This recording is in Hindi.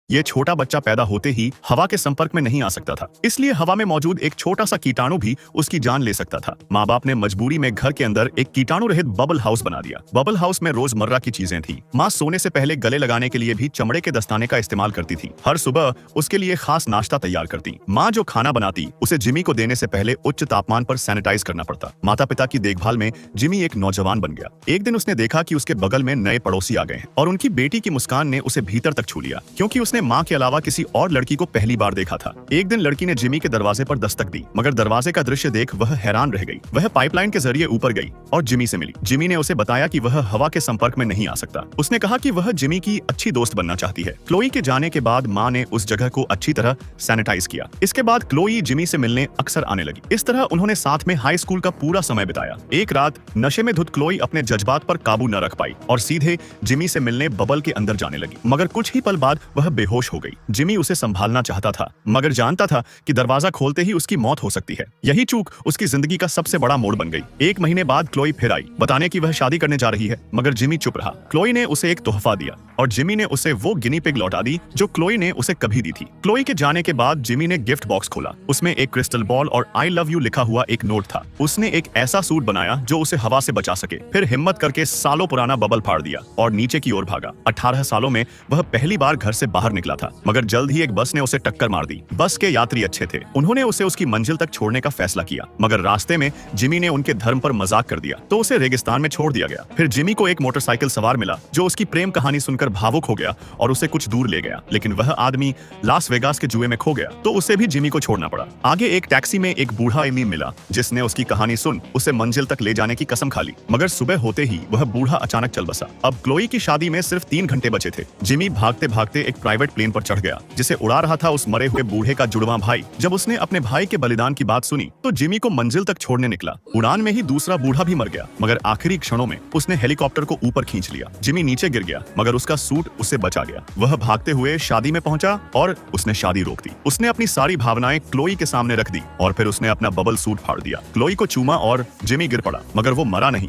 ये छोटा बच्चा पैदा होते ही हवा के संपर्क में नहीं आ सकता था, इसलिए हवा में मौजूद एक छोटा सा कीटाणु भी उसकी जान ले सकता था। माँ बाप ने मजबूरी में घर के अंदर एक कीटाणु रहित बबल हाउस बना दिया। बबल हाउस में रोजमर्रा की चीजें थी। माँ सोने से पहले गले लगाने के लिए भी चमड़े के दस्ताने का इस्तेमाल करती थी। हर सुबह उसके लिए खास नाश्ता तैयार करती। माँ जो खाना बनाती उसे जिमी को देने से पहले उच्च तापमान पर सैनिटाइज करना पड़ता। माता पिता की देखभाल में जिमी एक नौजवान बन गया। एक दिन उसने देखा कि उसके बगल में नए पड़ोसी आ गए हैं और उनकी बेटी की मुस्कान ने उसे भीतर तक छू लिया, क्योंकि उसने माँ के अलावा किसी और लड़की को पहली बार देखा था। एक दिन लड़की ने जिमी के दरवाजे पर दस्तक दी, मगर दरवाजे का दृश्य देख वह हैरान रह गई। वह पाइपलाइन के जरिए ऊपर गई और जिमी से मिली। जिमी ने उसे बताया कि वह हवा के संपर्क में नहीं आ सकता। उसने कहा कि वह जिमी की अच्छी दोस्त बनना चाहती है। क्लोई के जाने के बाद माँ ने उस जगह को अच्छी तरह सैनिटाइज किया। इसके बाद क्लोई जिमी से मिलने अक्सर आने लगी। इस तरह उन्होंने साथ में हाई स्कूल का पूरा समय बिताया। एक रात नशे में धुत क्लोई अपने जज्बात पर काबू न रख पाई और सीधे जिमी से मिलने बबल के अंदर जाने लगी, मगर कुछ ही पल बाद वह बेहोश हो गई। जिमी उसे संभालना चाहता था, मगर जानता था कि दरवाजा खोलते ही उसकी मौत हो सकती है। यही चूक उसकी जिंदगी का सबसे बड़ा मोड़ बन गई। एक महीने बाद क्लोई फिर आई, बताने की वह शादी करने जा रही है, मगर जिमी चुप रहा। क्लोई ने उसे एक तोहफा दिया और जिमी ने उसे वो गिनी पिग लौटा दी जो क्लोई ने उसे कभी दी थी। क्लोई के जाने के बाद जिमी ने गिफ्ट बॉक्स खोला। उसमें एक क्रिस्टल बॉल और आई लव यू लिखा हुआ एक नोट था। उसने एक ऐसा सूट बनाया जो उसे हवा से बचा सके। फिर हिम्मत करके सालों पुराना बबल फाड़ दिया और नीचे की ओर भागा। 18 सालों में वह पहली बार घर से बाहर निकला था, मगर जल्द ही एक बस ने उसे टक्कर मार दी। बस के यात्री अच्छे थे, उन्होंने उसे उसकी मंजिल तक छोड़ने का फैसला किया, मगर रास्ते में जिमी ने उनके धर्म पर मजाक कर दिया तो उसे रेगिस्तान में छोड़ दिया गया। फिर जिमी को एक मोटरसाइकिल सवार मिला जो उसकी प्रेम कहानी सुनकर भावुक हो गया और उसे कुछ दूर ले गया, लेकिन वह आदमी लास वेगास के जुए में खो गया तो उसे भी जिमी को छोड़ना पड़ा। आगे एक टैक्सी में एक बूढ़ा आदमी मिला जिसने उसकी कहानी सुन उसे मंजिल तक ले जाने की कसम खा ली, मगर सुबह होते ही वह बूढ़ा अचानक चल बसा। अब क्लोई की शादी में सिर्फ 3 घंटे बचे थे। जिमी भागते भागते एक प्राइवेट प्लेन पर चढ़ गया जिसे उड़ा रहा था उस मरे हुए बूढ़े का जुड़वां भाई। जब उसने अपने भाई के बलिदान की बात सुनी तो जिमी को मंजिल तक छोड़ने निकला। उड़ान में ही दूसरा बूढ़ा भी मर गया, मगर आखिरी क्षणों में उसने हेलीकॉप्टर को ऊपर खींच लिया। जिमी नीचे गिर गया, मगर उसका सूट उससे बचा गया। वह भागते हुए शादी में पहुंचा और उसने शादी रोक दी। उसने अपनी सारी भावनाएं क्लोई के सामने रख दी और फिर उसने अपना बबल सूट फाड़ दिया। क्लोई को चूमा और जिमी गिर पड़ा, मगर वो मरा नहीं।